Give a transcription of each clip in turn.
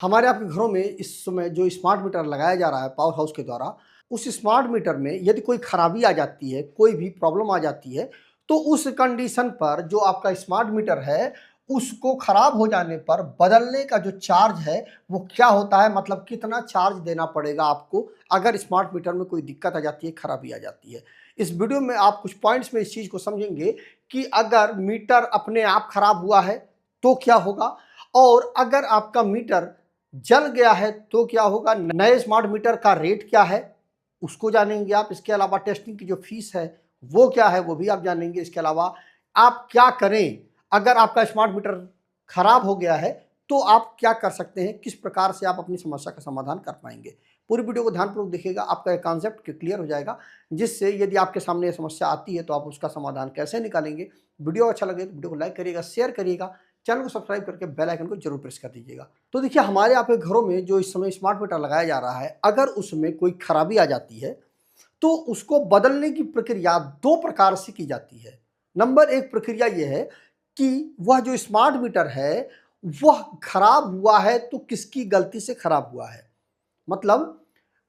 हमारे आपके घरों में इस समय जो स्मार्ट मीटर लगाया जा रहा है पावर हाउस के द्वारा, उस स्मार्ट मीटर में यदि कोई खराबी आ जाती है, कोई भी प्रॉब्लम आ जाती है, तो उस कंडीशन पर जो आपका स्मार्ट मीटर है, उसको खराब हो जाने पर बदलने का जो चार्ज है, वो क्या होता है? मतलब कितना चार्ज देना पड़ेगा आपको अगर स्मार्ट मीटर में कोई दिक्कत आ जाती है, खराबी आ जाती है। इस वीडियो में आप कुछ पॉइंट्स में इस चीज़ को समझेंगे कि अगर मीटर अपने आप खराब हुआ है, तो क्या होगा? और अगर आपका मीटर जल गया है तो क्या होगा? नए स्मार्ट मीटर का रेट क्या है उसको जानेंगे आप। इसके अलावा टेस्टिंग की जो फीस है वो क्या है वो भी आप जानेंगे। इसके अलावा आप क्या करें अगर आपका स्मार्ट मीटर खराब हो गया है तो आप क्या कर सकते हैं, किस प्रकार से आप अपनी समस्या का समाधान कर पाएंगे। पूरी वीडियो को ध्यानपूर्वक देखिएगा, आपका एक कॉन्सेप्ट क्लियर हो जाएगा, जिससे यदि आपके सामने ये समस्या आती है तो आप उसका समाधान कैसे निकालेंगे। वीडियो अच्छा लगे तो वीडियो को लाइक करिएगा, शेयर करिएगा, चैनल को सब्सक्राइब करके बेल आइकन को जरूर प्रेस कर दीजिएगा। तो देखिए, हमारे यहाँ पे घरों में जो इस समय स्मार्ट मीटर लगाया जा रहा है, अगर उसमें कोई खराबी आ जाती है तो उसको बदलने की प्रक्रिया दो प्रकार से की जाती है। नंबर एक प्रक्रिया यह है कि वह जो स्मार्ट मीटर है वह खराब हुआ है तो किसकी गलती से खराब हुआ है। मतलब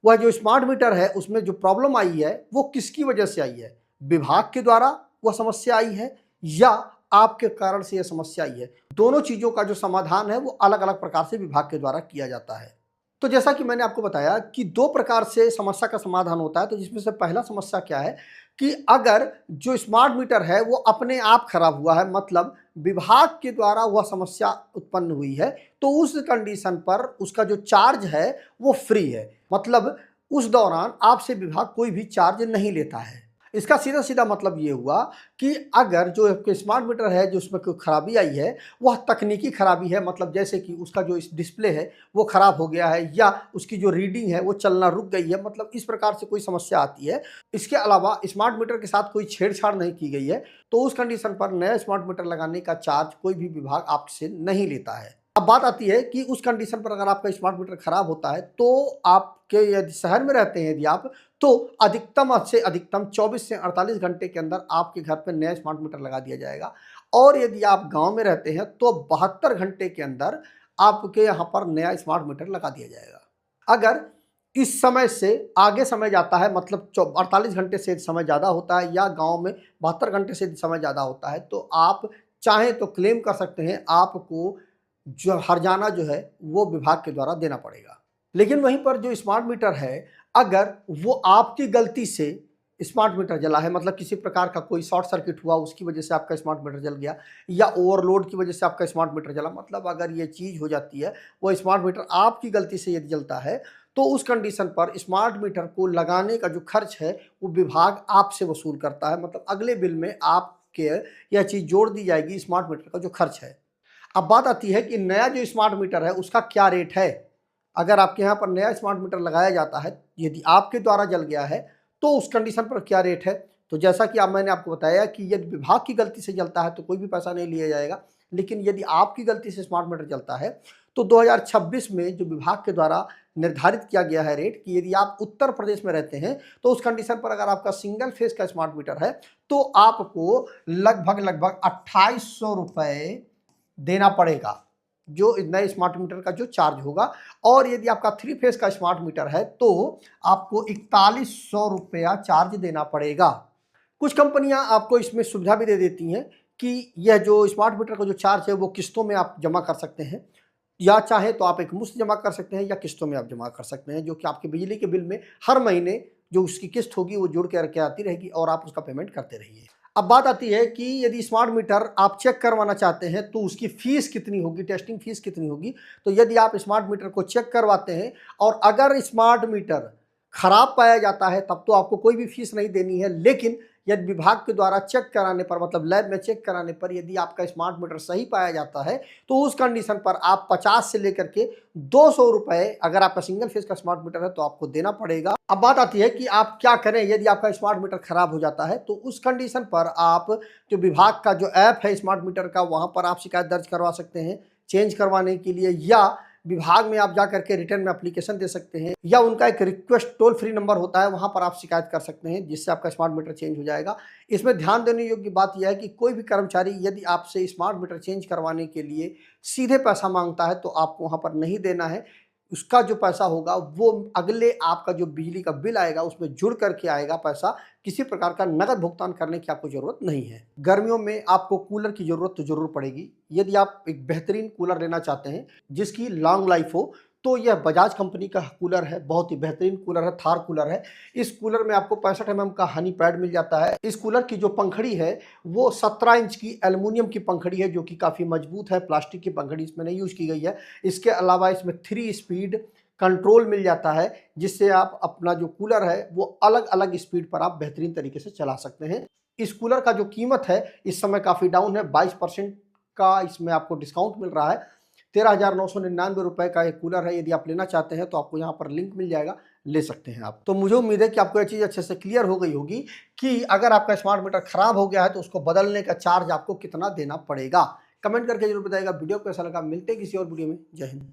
वह जो स्मार्ट मीटर है उसमें जो प्रॉब्लम आई है वो किसकी वजह से आई है? विभाग के द्वारा वह समस्या आई है या आपके कारण से यह समस्या आई है? दोनों चीजों का जो समाधान है वो अलग अलग प्रकार से विभाग के द्वारा किया जाता है। तो जैसा कि मैंने आपको बताया कि दो प्रकार से समस्या का समाधान होता है, तो जिसमें से पहला समस्या क्या है कि अगर जो स्मार्ट मीटर है वो अपने आप खराब हुआ है, मतलब विभाग के द्वारा वह समस्या उत्पन्न हुई है, तो उस कंडीशन पर उसका जो चार्ज है वो फ्री है। मतलब उस दौरान आपसे विभाग कोई भी चार्ज नहीं लेता है। इसका सीधा सीधा मतलब ये हुआ कि अगर जो आपके स्मार्ट मीटर है जो उसमें कोई खराबी आई है वह तकनीकी खराबी है, मतलब जैसे कि उसका जो इस डिस्प्ले है वो खराब हो गया है या उसकी जो रीडिंग है वो चलना रुक गई है, मतलब इस प्रकार से कोई समस्या आती है। इसके अलावा स्मार्ट मीटर के साथ कोई छेड़छाड़ नहीं की गई है, तो उस कंडीशन पर नया स्मार्ट मीटर लगाने का चार्ज कोई भी विभाग आपसे नहीं लेता है। अब बात आती है कि उस कंडीशन पर अगर आपका स्मार्ट मीटर खराब होता है तो आपके यदि शहर में रहते हैं यदि आप, तो अधिकतम से अधिकतम 24 से 48 घंटे के अंदर आपके घर पर नया स्मार्ट मीटर लगा दिया जाएगा। और यदि आप गांव में रहते हैं तो 72 घंटे के अंदर आपके यहाँ पर नया स्मार्ट मीटर लगा दिया जाएगा। अगर इस समय से आगे समय जाता है, मतलब 48 घंटे से समय ज़्यादा होता है या गांव में 72 घंटे से समय ज़्यादा होता है, तो आप चाहें तो क्लेम कर सकते हैं, आपको जो हर्जाना जो है वो विभाग के द्वारा देना पड़ेगा। लेकिन वहीं पर जो स्मार्ट मीटर है, अगर वो आपकी गलती से स्मार्ट मीटर जला है, मतलब किसी प्रकार का कोई शॉर्ट सर्किट हुआ उसकी वजह से आपका स्मार्ट मीटर जल गया या ओवरलोड की वजह से आपका स्मार्ट मीटर जला, मतलब अगर ये चीज़ हो जाती है, वो स्मार्ट मीटर आपकी गलती से यदि जलता है, तो उस कंडीशन पर स्मार्ट मीटर को लगाने का जो खर्च है वो विभाग आपसे वसूल करता है। मतलब अगले बिल में आपके यह चीज़ जोड़ दी जाएगी, स्मार्ट मीटर का जो खर्च है। अब बात आती है कि नया जो स्मार्ट मीटर है उसका क्या रेट है। अगर आपके यहाँ पर नया स्मार्ट मीटर लगाया जाता है, यदि आपके द्वारा जल गया है, तो उस कंडीशन पर क्या रेट है। तो जैसा कि अब मैंने आपको बताया कि यदि विभाग की गलती से जलता है तो कोई भी पैसा नहीं लिया जाएगा, लेकिन यदि आपकी गलती से स्मार्ट मीटर जलता है तो 2026 में जो विभाग के द्वारा निर्धारित किया गया है रेट कि यदि आप उत्तर प्रदेश में रहते हैं तो उस कंडीशन पर अगर आपका सिंगल फेज का स्मार्ट मीटर है तो आपको लगभग 2800 रुपये देना पड़ेगा, जो नए स्मार्ट मीटर का जो चार्ज होगा। और यदि आपका 3 फेज का स्मार्ट मीटर है तो आपको 4100 रुपया चार्ज देना पड़ेगा। कुछ कंपनियां आपको इसमें सुविधा भी दे देती हैं कि यह जो स्मार्ट मीटर का जो चार्ज है वो किस्तों में आप जमा कर सकते हैं, या चाहे तो आप एक मुश्त जमा कर सकते हैं या किस्तों में आप जमा कर सकते हैं, जो कि आपके बिजली के बिल में हर महीने जो उसकी किस्त होगी वो जुड़ के आती रहेगी और आप उसका पेमेंट करते रहिए। अब बात आती है कि यदि स्मार्ट मीटर आप चेक करवाना चाहते हैं तो उसकी फीस कितनी होगी, टेस्टिंग फीस कितनी होगी। तो यदि आप स्मार्ट मीटर को चेक करवाते हैं और अगर स्मार्ट मीटर खराब पाया जाता है तब तो आपको कोई भी फीस नहीं देनी है, लेकिन यदि विभाग के द्वारा चेक कराने पर, मतलब लैब में चेक कराने पर यदि आपका स्मार्ट मीटर सही पाया जाता है तो उस कंडीशन पर आप 50 से लेकर के 200 रुपए, अगर आपका सिंगल फेज का स्मार्ट मीटर है तो आपको देना पड़ेगा। अब बात आती है कि आप क्या करें यदि आपका स्मार्ट मीटर खराब हो जाता है। तो उस कंडीशन पर आप जो विभाग का जो ऐप है स्मार्ट मीटर का, वहां पर आप शिकायत दर्ज करवा सकते हैं चेंज करवाने के लिए, या विभाग में आप जा करके रिटर्न में एप्लीकेशन दे सकते हैं, या उनका एक रिक्वेस्ट टोल फ्री नंबर होता है, वहां पर आप शिकायत कर सकते हैं, जिससे आपका स्मार्ट मीटर चेंज हो जाएगा। इसमें ध्यान देने योग्य बात यह है कि कोई भी कर्मचारी यदि आपसे स्मार्ट मीटर चेंज करवाने के लिए सीधे पैसा मांगता है तो आपको वहां पर नहीं देना है। उसका जो पैसा होगा वो अगले आपका जो बिजली का बिल आएगा उसमें जुड़ करके आएगा पैसा। किसी प्रकार का नकद भुगतान करने की आपको जरूरत नहीं है। गर्मियों में आपको कूलर की जरूरत तो जरूर पड़ेगी। यदि आप एक बेहतरीन कूलर लेना चाहते हैं जिसकी लॉन्ग लाइफ हो, तो यह बजाज कंपनी का कूलर है। बहुत ही बेहतरीन कूलर है, थार कूलर है। इस कूलर में आपको 65 mm का हनी पैड मिल जाता है। इस कूलर की जो पंखड़ी है वो 17 इंच की एल्युमिनियम की पंखड़ी है, जो कि काफ़ी मजबूत है। प्लास्टिक की पंखड़ी इसमें नहीं यूज की गई है। इसके अलावा इसमें 3 स्पीड कंट्रोल मिल जाता है, जिससे आप अपना जो कूलर है वो अलग अलग स्पीड पर आप बेहतरीन तरीके से चला सकते हैं। इस कूलर का जो कीमत है इस समय काफ़ी डाउन है, 22% का इसमें आपको डिस्काउंट मिल रहा है। 13,999 रुपए का एक कूलर है। यदि आप लेना चाहते हैं तो आपको यहाँ पर लिंक मिल जाएगा, ले सकते हैं आप। तो मुझे उम्मीद है कि आपको ये चीज़ अच्छे से क्लियर हो गई होगी कि अगर आपका स्मार्ट मीटर खराब हो गया है तो उसको बदलने का चार्ज आपको कितना देना पड़ेगा। कमेंट करके जरूर बताइएगा। वीडियो कैसा लगा, मिलते हैं किसी और वीडियो में। जय हिंद।